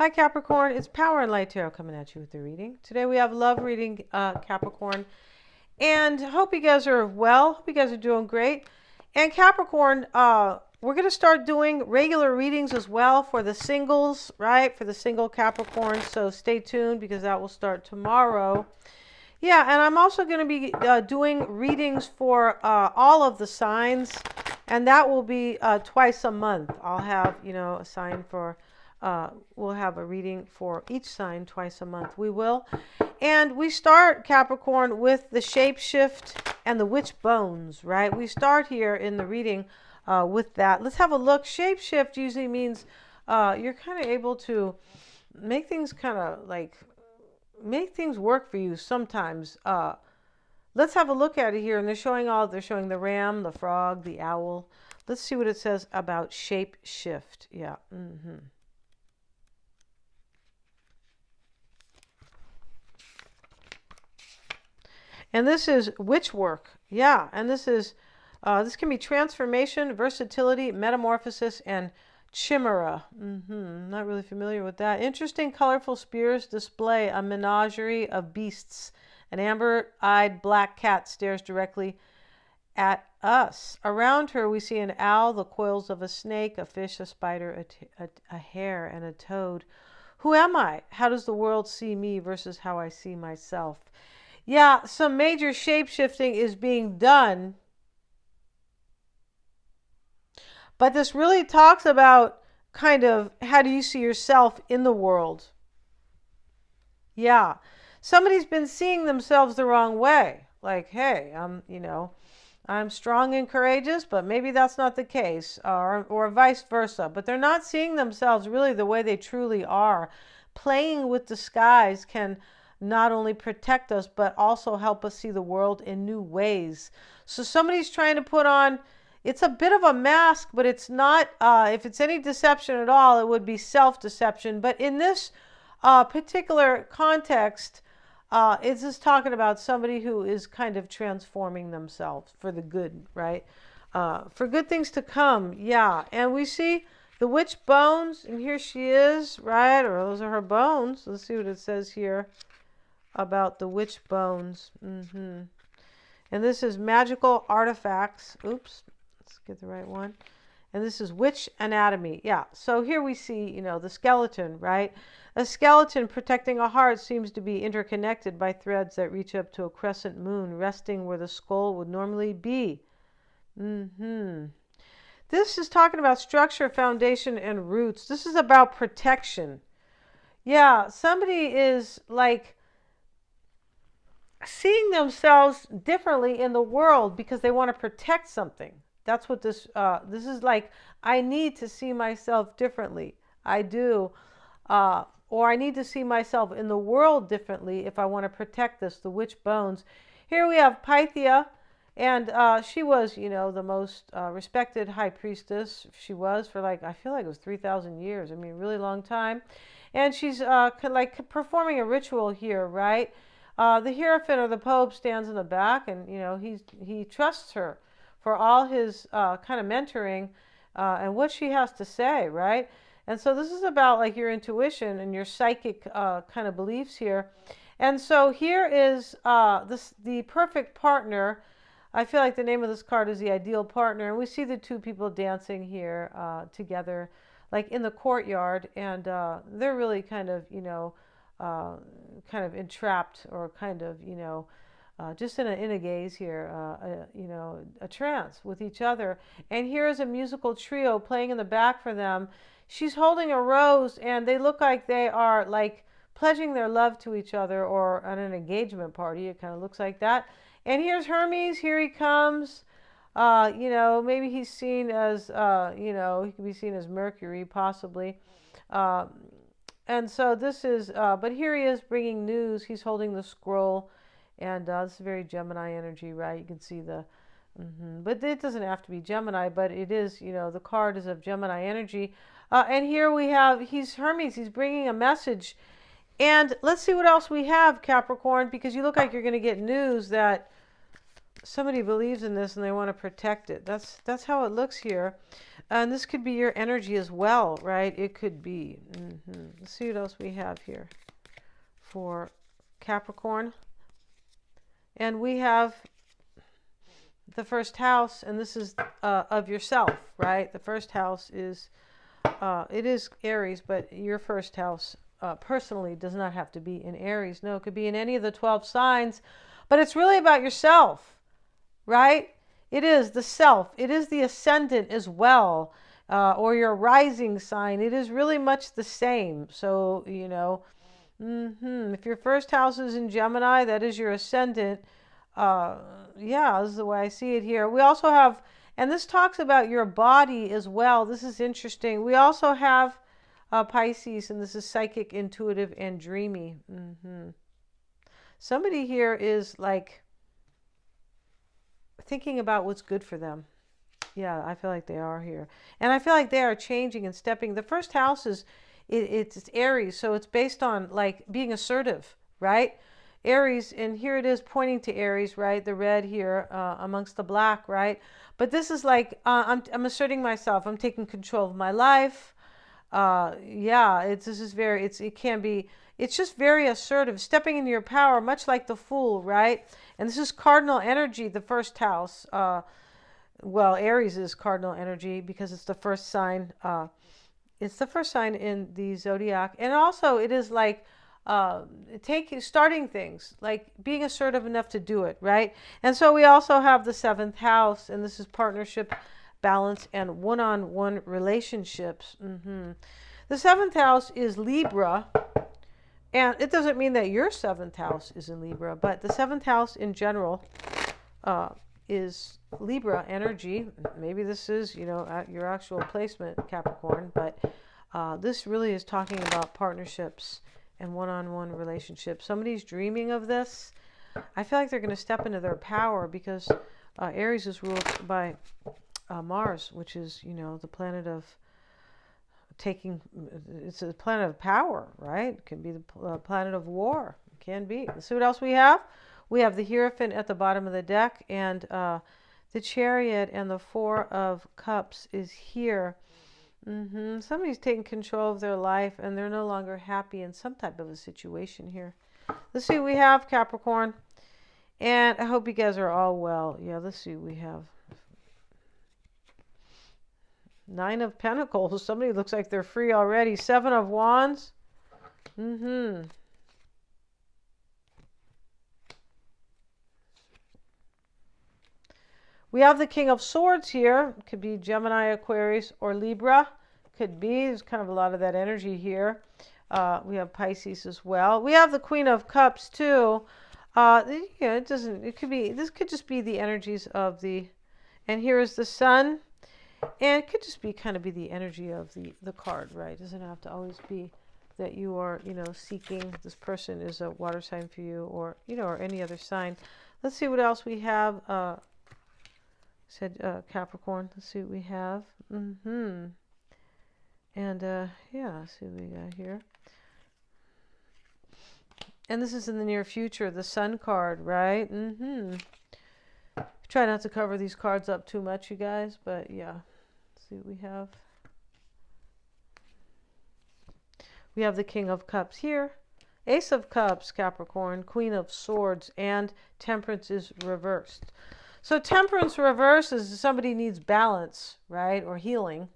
Hi Capricorn, it's Power and Light Tarot coming at you with the reading. Today we have love reading, Capricorn, and hope you guys are well. Hope you guys are doing great. And Capricorn, we're going to start doing regular readings as well for the singles, right? For the single Capricorn. So stay tuned because that will start tomorrow. Yeah, and I'm also going to be doing readings for all of the signs, and that will be twice a month. I'll have, a sign for, we'll have a reading for each sign twice a month. We will. And we start, Capricorn, with the shapeshift and the witch bones, right? We start here in the reading with that. Let's have a look. Shapeshift usually means you're kind of able to make things make things work for you sometimes. Let's have a look at it here. And they're showing the ram, the frog, the owl. Let's see what it says about shape shift. Yeah. And this is witch work. Yeah. And this this can be transformation, versatility, metamorphosis, and chimera. Not really familiar with that. Interesting, colorful spears display a menagerie of beasts. An amber-eyed black cat stares directly at us. Around her, we see an owl, the coils of a snake, a fish, a spider, a hare, and a toad. Who am I? How does the world see me versus how I see myself? Yeah, some major shape-shifting is being done. But this really talks about kind of how do you see yourself in the world? Yeah. Somebody's been seeing themselves the wrong way. Like, hey, I'm strong and courageous, but maybe that's not the case, or vice versa. But they're not seeing themselves really the way they truly are. Playing with disguise can not only protect us, but also help us see the world in new ways. So somebody's trying to put on, it's a bit of a mask, but it's not, if it's any deception at all, it would be self-deception. But in this particular context, it's just talking about somebody who is kind of transforming themselves for the good, right? For good things to come, yeah. And we see the witch bones, and here she is, right? Or those are her bones. Let's see what it says here about the witch bones. And this is magical artifacts. Oops, let's get the right one. And this is witch anatomy. Yeah, so here we see, the skeleton, right? A skeleton protecting a heart seems to be interconnected by threads that reach up to a crescent moon, resting where the skull would normally be. This is talking about structure, foundation, and roots. This is about protection. Yeah, somebody is like seeing themselves differently in the world because they want to protect something. That's what this is like. I need to see myself differently. I do. Or I need to see myself in the world differently if I want to protect this, the witch bones. Here we have Pythia, and she was, the most respected high priestess. She was for I feel like it was 3,000 years. I mean, really long time. And she's performing a ritual here, right? The Hierophant or the Pope stands in the back, and, he trusts her for all his kind of mentoring and what she has to say, right? And so this is about your intuition and your psychic kind of beliefs here. And so here is the perfect partner. I feel like the name of this card is the ideal partner. And we see the two people dancing here together, in the courtyard. And they're really kind of, entrapped or kind of, just in a gaze here, a trance with each other. And here is a musical trio playing in the back for them. She's holding a rose, and they look like they are pledging their love to each other, or at an engagement party. It kind of looks like that. And here's Hermes. Here he comes. Maybe he's seen as, he could be seen as Mercury, possibly. And so this is, but here he is bringing news. He's holding the scroll. And this is very Gemini energy, right? You can see the, but it doesn't have to be Gemini, but it is, the card is of Gemini energy. And here we have, he's Hermes, he's bringing a message. And let's see what else we have, Capricorn, because you look like you're going to get news that Somebody believes in this and they want to protect it. That's how it looks here. And this could be your energy as well, right? It could be. Let's see what else we have here for Capricorn. And we have the first house, and this is of yourself, right? The first house is, it is Aries, but your first house personally does not have to be in Aries. No, it could be in any of the 12 signs, but it's really about yourself, right? It is the self. It is the ascendant as well, or your rising sign. It is really much the same. So, you know, if your first house is in Gemini, that is your ascendant. Yeah, this is the way I see it here. We also have, and this talks about your body as well. This is interesting. We also have Pisces, and this is psychic, intuitive, and dreamy. Somebody here is like thinking about what's good for them. Yeah, I feel like they are here. And I feel like they are changing and stepping. The first house is, it's Aries, so it's based on like being assertive, right? Aries, and here it is pointing to Aries, right? The red here amongst the black, right? But this is like, I'm asserting myself. I'm taking control of my life. Yeah, it can be, it's just very assertive, stepping into your power, much like the Fool, right? And this is cardinal energy, the first house. Well, Aries is cardinal energy because it's the first sign. It's the first sign in the zodiac. And also it is like, starting things, like being assertive enough to do it, right? And so we also have the 7th house, and this is partnership, balance, and one-on-one relationships. The 7th house is Libra, and it doesn't mean that your 7th house is in Libra, but the 7th house in general is Libra energy. Maybe this is, you know, your actual placement, Capricorn, but this really is talking about partnerships and one-on-one relationships. Somebody's dreaming of this. I feel like they're going to step into their power because Aries is ruled by Mars, which is, you know, the planet of it's a planet of power, right? It can be the planet of war. It can be. Let's see what else we have. We have the Hierophant at the bottom of the deck, and the Chariot and the 4 of Cups is here. Somebody's taking control of their life and they're no longer happy in some type of a situation here. Let's see what we have, Capricorn. And I hope you guys are all well. Yeah, let's see what we have. 9 of Pentacles. Somebody looks like they're free already. 7 of Wands. We have the King of Swords here. It could be Gemini, Aquarius, or Libra. Could be. There's kind of a lot of that energy here. We have Pisces as well. We have the Queen of Cups too. It doesn't. It could be. This could just be the energies of the. And here is the Sun. And it could just be kind of be the energy of the card, right? It doesn't have to always be that you are, you know, seeking. This person is a water sign for you, or, you know, or any other sign. Let's see what else we have. Capricorn. Let's see what we have. And yeah, let's see what we got here. And this is in the near future, the Sun card, right? Try not to cover these cards up too much, you guys, but yeah. Let's see what we have. We have the King of Cups here. Ace of Cups, Capricorn, Queen of Swords, and Temperance is reversed. So Temperance reverse is somebody needs balance, right? Or healing,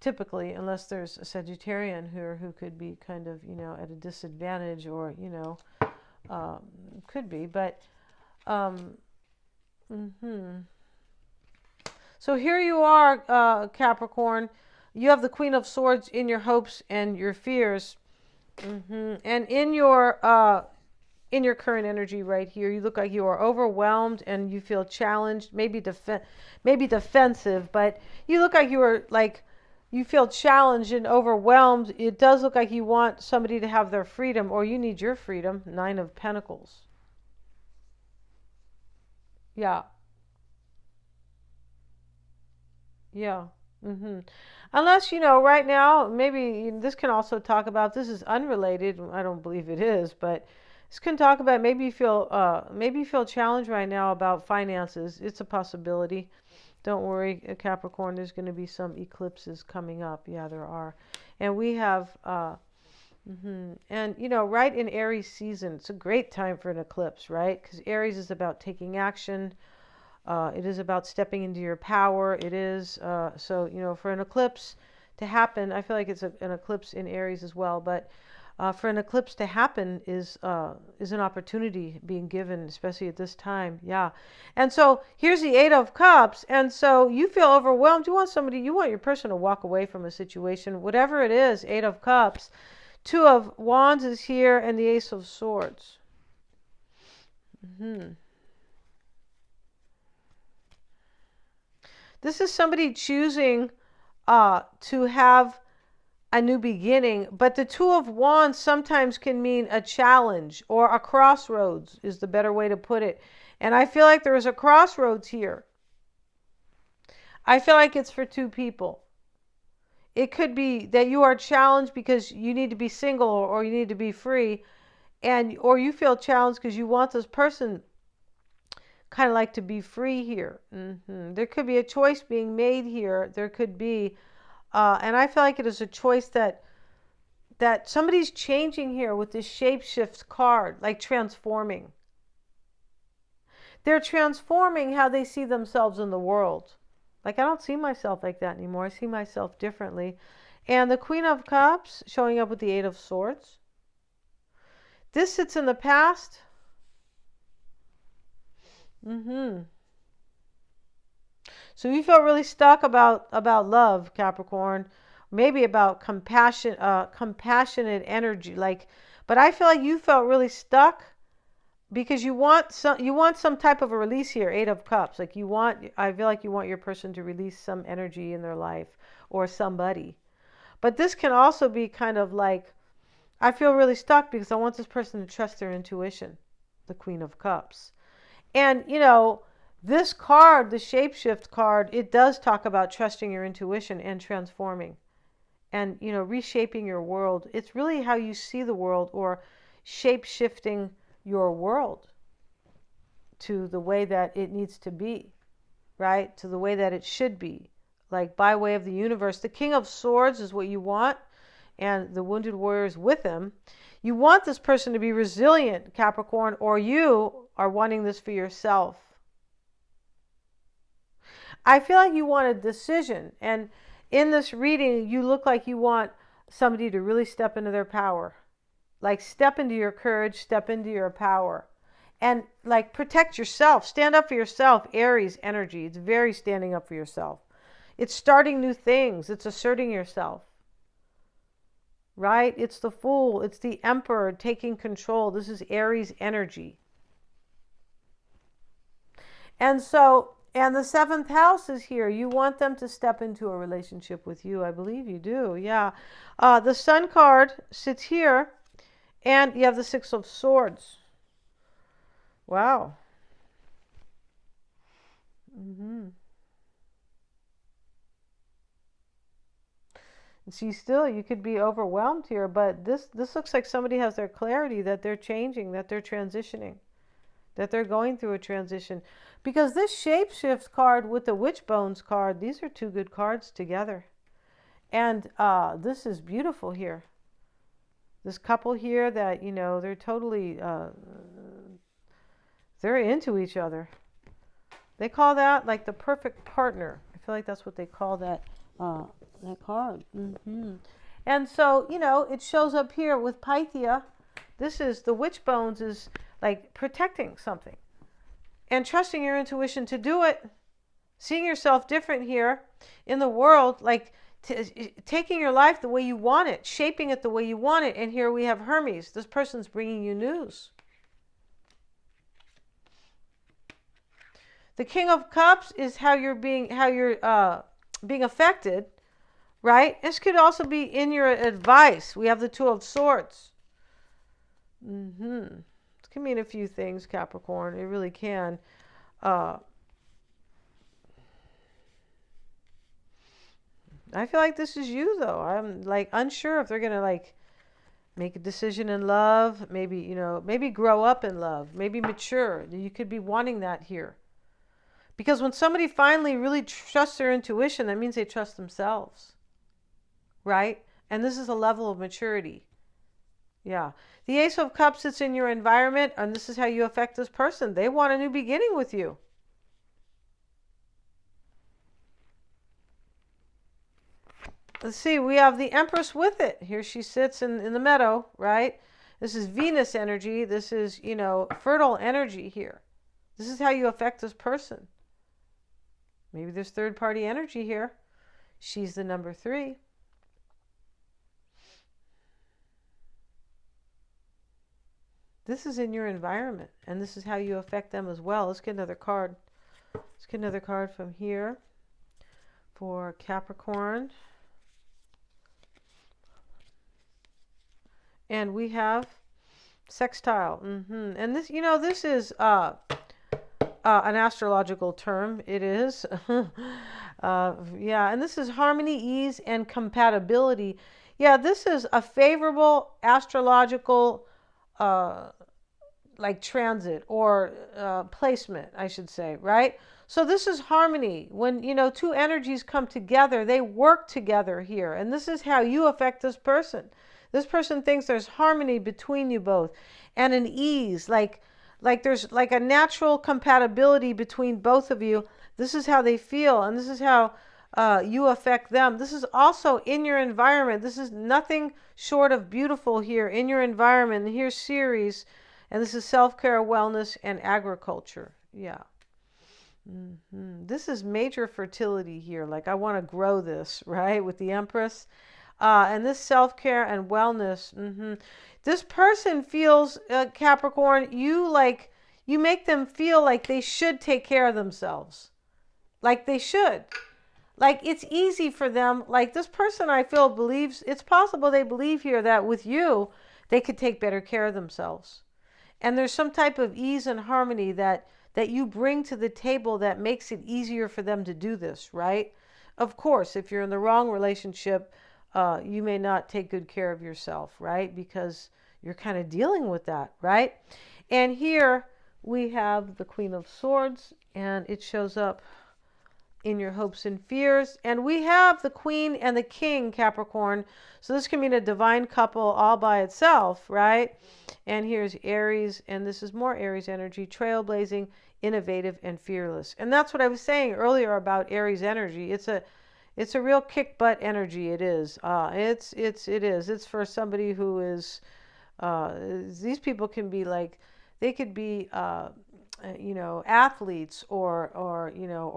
typically, unless there's a Sagittarian here who could be kind of, you know, at a disadvantage, or, you know, could be. But, So here you are, Capricorn. You have the Queen of Swords in your hopes and your fears. And in your current energy right here, you look like you are overwhelmed and you feel challenged, maybe defensive, but you look like you feel challenged and overwhelmed. It does look like you want somebody to have their freedom, or you need your freedom. 9 of Pentacles. Yeah. Yeah. Unless, you know, right now, maybe this can also talk about, this is unrelated. I don't believe it is, but This can talk about maybe you feel challenged right now about finances. It's a possibility. Don't worry, Capricorn. There's going to be some eclipses coming up. Yeah, there are, and we have. And right in Aries season, it's a great time for an eclipse, right? Because Aries is about taking action. It is about stepping into your power. It is for an eclipse to happen. I feel like it's an eclipse in Aries as well, but for an eclipse to happen is an opportunity being given, especially at this time. Yeah. And so here's the Eight of Cups. And so you feel overwhelmed. You want your person to walk away from a situation, whatever it is. Eight of Cups. Two of Wands is here, and the Ace of Swords. This is somebody choosing to have a new beginning, but the Two of Wands sometimes can mean a challenge or a crossroads is the better way to put it. And I feel like there is a crossroads here. I feel like it's for two people. It could be that you are challenged because you need to be single or you need to be free, or you feel challenged because you want this person kind of like to be free here. There could be a choice being made here. There could be, and I feel like it is a choice that somebody's changing here with this shapeshift card, like transforming. They're transforming how they see themselves in the world. Like, I don't see myself like that anymore. I see myself differently. And the Queen of Cups showing up with the Eight of Swords. This sits in the past. So you feel really stuck about love, Capricorn. Maybe about compassionate energy. But I feel like you felt really stuck because you want some type of a release here. Eight of Cups. I feel like you want your person to release some energy in their life or somebody. But this can also be kind of like, I feel really stuck because I want this person to trust their intuition. The Queen of Cups. And, this card, the shapeshift card, it does talk about trusting your intuition and transforming and, reshaping your world. It's really how you see the world, or shape-shifting your world to the way that it needs to be, right? To the way that it should be, like by way of the universe. The King of Swords is what you want, and the Wounded Warrior is with him. You want this person to be resilient, Capricorn, or you are wanting this for yourself. I feel like you want a decision, and in this reading, you look like you want somebody to really step into their power. Like, step into your courage, step into your power. And, like, protect yourself. Stand up for yourself. Aries energy. It's very standing up for yourself. It's starting new things. It's asserting yourself. Right? It's the Fool. It's the Emperor taking control. This is Aries energy. And so, and the 7th house is here. You want them to step into a relationship with you. I believe you do. Yeah. The Sun card sits here. And you have the 6 of Swords. Wow. See, still, you could be overwhelmed here, but this looks like somebody has their clarity, that they're changing, that they're transitioning, that they're going through a transition. Because this shapeshift card with the Witch Bones card, these are two good cards together. And this is beautiful here. This couple here that, they're totally, they're into each other. They call that like the perfect partner. I feel like that's what they call that card. And so, it shows up here with Pythia. This is, the Witch Bones is like protecting something and trusting your intuition to do it. Seeing yourself different here in the world, like taking your life the way you want it, shaping it the way you want it. And here we have Hermes. This person's bringing you news. The King of Cups is how you're being affected, right? This could also be in your advice. We have the 2 of Swords. This can mean a few things, Capricorn. It really can. I feel like this is you, though. I'm like unsure if they're going to like Make a decision in love. Maybe, maybe grow up in love. Maybe mature. You could be wanting that here. Because when somebody finally really trusts their intuition, that means they trust themselves. Right? And this is a level of maturity. Yeah. The Ace of Cups sits in your environment, and this is how you affect this person. They want a new beginning with you. Let's see, we have the Empress with it. Here she sits in the meadow, right? This is Venus energy. This is, fertile energy here. This is how you affect this person. Maybe there's third-party energy here. She's the number 3. This is in your environment, and this is how you affect them as well. Let's get another card. Let's get another card from here for Capricorn. And we have sextile. And this, this is an astrological term. It is. Yeah, and this is harmony, ease, and compatibility. Yeah, this is a favorable astrological transit or placement, I should say, right? So this is harmony. When, two energies come together, they work together here. And this is how you affect this person. This person thinks there's harmony between you both and an ease, like there's like a natural compatibility between both of you. This is how they feel, and this is how you affect them. This is also in your environment. This is nothing short of beautiful here in your environment. And here's Ceres, and this is self-care, wellness, and agriculture. Yeah. This is major fertility here. Like I want to grow this, right, with the Empress. And this self-care and wellness. This person feels, Capricorn, you make them feel like they should take care of themselves. Like they should. Like it's easy for them. Like this person, I feel, believes, it's possible they believe here that with you, they could take better care of themselves. And there's some type of ease and harmony that you bring to the table that makes it easier for them to do this, right? Of course, if you're in the wrong relationship, you may not take good care of yourself, right? Because you're kind of dealing with that, right? And here we have the Queen of Swords, and it shows up in your hopes and fears. And we have the Queen and the King, Capricorn. So this can mean a divine couple all by itself, right? And here's Aries, and this is more Aries energy, trailblazing, innovative, and fearless. And that's what I was saying earlier about Aries energy. It's a real kick butt energy. It is. It is. It's for somebody who is. These people can be like, they could be, athletes or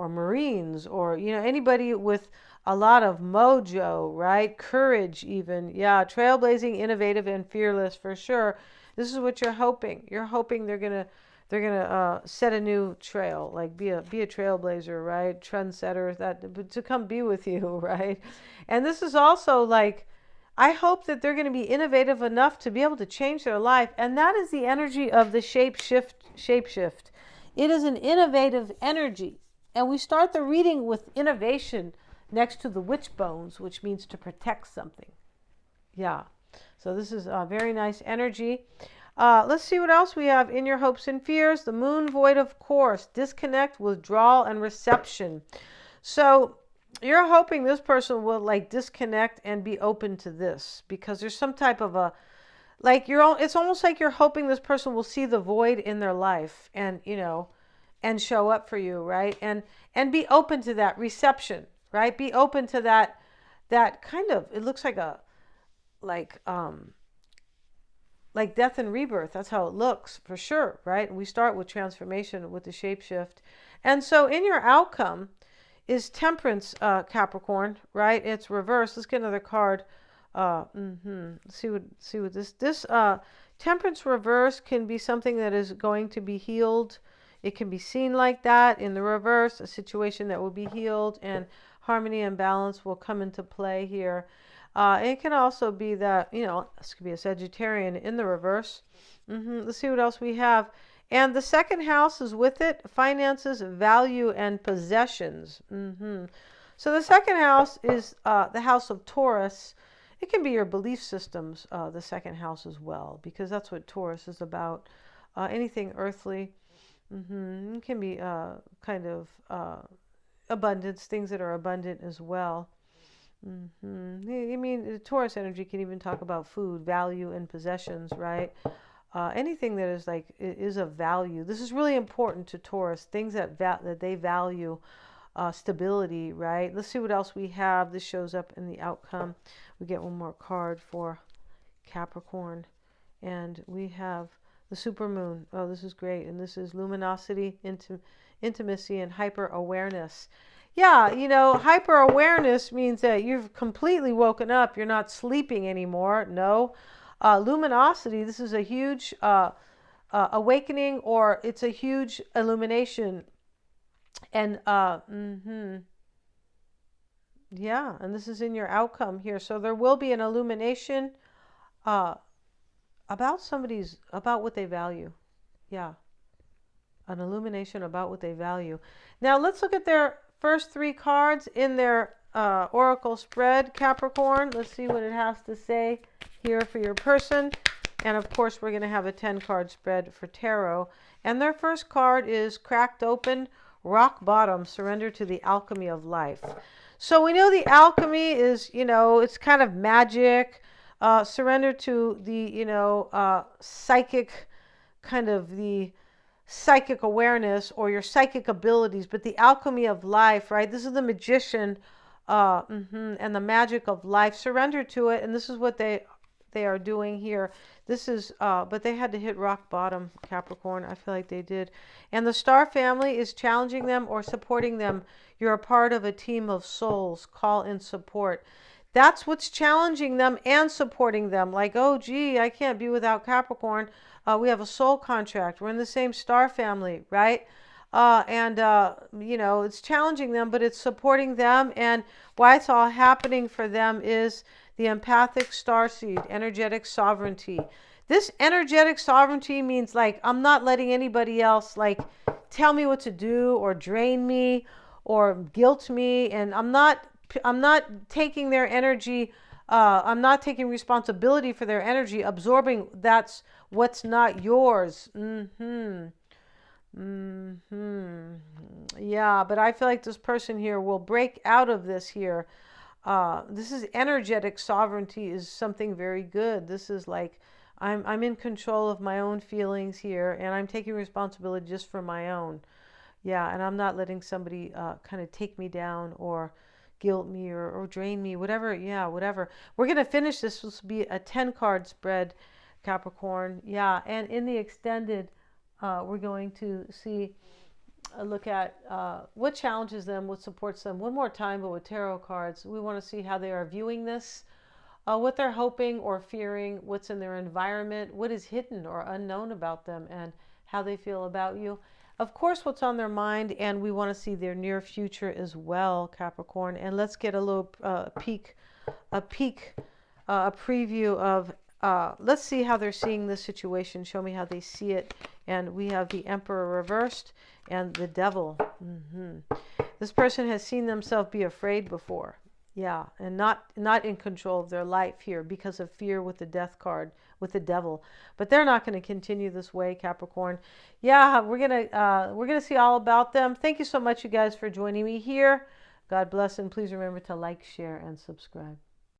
Marines or anybody with a lot of mojo, right? Courage, even. Yeah, trailblazing, innovative, and fearless for sure. This is what you're hoping. You're hoping they're gonna set a new trail, like be a trailblazer, right? Trendsetter, that to come be with you, right? And this is also like, I hope that they're going to be innovative enough to be able to change their life, and that is the energy of the shapeshift. It is an innovative energy, and we start the reading with innovation next to the witch bones, which means to protect something. Yeah. So this is a very nice energy. Let's see what else we have in your hopes and fears. The moon void of course, disconnect, withdrawal, and reception. So you're hoping this person will disconnect and be open to this, because there's some type of a, it's almost like you're hoping this person will see the void in their life and, and show up for you, right? And be open to that reception, right? Be open to that kind of, it looks like like death and rebirth. That's how it looks for sure, right? And we start with transformation with the shapeshift. And so in your outcome is temperance, Capricorn, right? It's reversed. Let's get another card. Let's see what this temperance reverse can be something that is going to be healed. It can be seen like that in the reverse, a situation that will be healed, and harmony and balance will come into play here. It can also be that, this could be a Sagittarian in the reverse. Let's see what else we have. And the second house is with it, finances, value, and possessions. So the second house is the house of Taurus. It can be your belief systems, the second house as well, because that's what Taurus is about. Anything earthly. It can be kind of abundance, things that are abundant as well. I mean, the Taurus energy can even talk about food, value, and possessions, right? Anything that is like is of value. This is really important to Taurus. Things that that they value, stability, right? Let's see what else we have. This shows up in the outcome. We get one more card for Capricorn, and we have the supermoon. Oh, this is great. And this is luminosity, intimacy, and hyper awareness. Yeah, you know, hyper awareness means that you've completely woken up. You're not sleeping anymore. No. Luminosity, this is a huge awakening, or it's a huge illumination. And yeah, and this is in your outcome here. So there will be an illumination about what they value. Yeah, an illumination about what they value. Now let's look at their first three cards in their oracle spread, Capricorn. Let's see what it has to say here for your person. And of course, we're going to have a 10-card spread for tarot. And their first card is cracked open, rock bottom, surrender to the alchemy of life. So we know the alchemy is, you know, it's kind of magic. Surrender to the, you know, psychic, kind of the psychic awareness or your psychic abilities. But the alchemy of life, right? This is the magician and the magic of life. Surrender to it. And this is what they are doing here. This is, but they had to hit rock bottom, Capricorn. I feel like they did. And the star family is challenging them or supporting them. You're a part of a team of souls. Call in support. That's what's challenging them and supporting them. Like, oh, gee, I can't be without Capricorn. We have a soul contract. We're in the same star family, right? You know, it's challenging them, but it's supporting them. And why it's all happening for them is the empathic starseed, energetic sovereignty. This energetic sovereignty means, like, I'm not letting anybody else, like, tell me what to do or drain me or guilt me. And I'm not taking their energy. I'm not taking responsibility for their energy, absorbing that's what's not yours. Yeah, but I feel like this person here will break out of this here. This is energetic sovereignty is something very good. This is like I'm in control of my own feelings here, and I'm taking responsibility just for my own. Yeah, and I'm not letting somebody kind of take me down or guilt me or drain me, whatever. Yeah, whatever. We're going to finish this. This will be a 10-card spread, Capricorn. Yeah, and in the extended, we're going to see look at what challenges them, what supports them. One more time, but with tarot cards. We want to see how they are viewing this, what they're hoping or fearing, what's in their environment, what is hidden or unknown about them, and how they feel about you. Of course, what's on their mind, and we want to see their near future as well, Capricorn. And let's get a little a preview of, let's see how they're seeing this situation. Show me how they see it. And we have the Emperor reversed and the Devil. This person has seen themselves be afraid before. Yeah, and not in control of their life here because of fear with the Death card, with the Devil. But they're not going to continue this way, Capricorn. Yeah, we're gonna see all about them. Thank you so much, you guys, for joining me here. God bless, and please remember to like, share, and subscribe.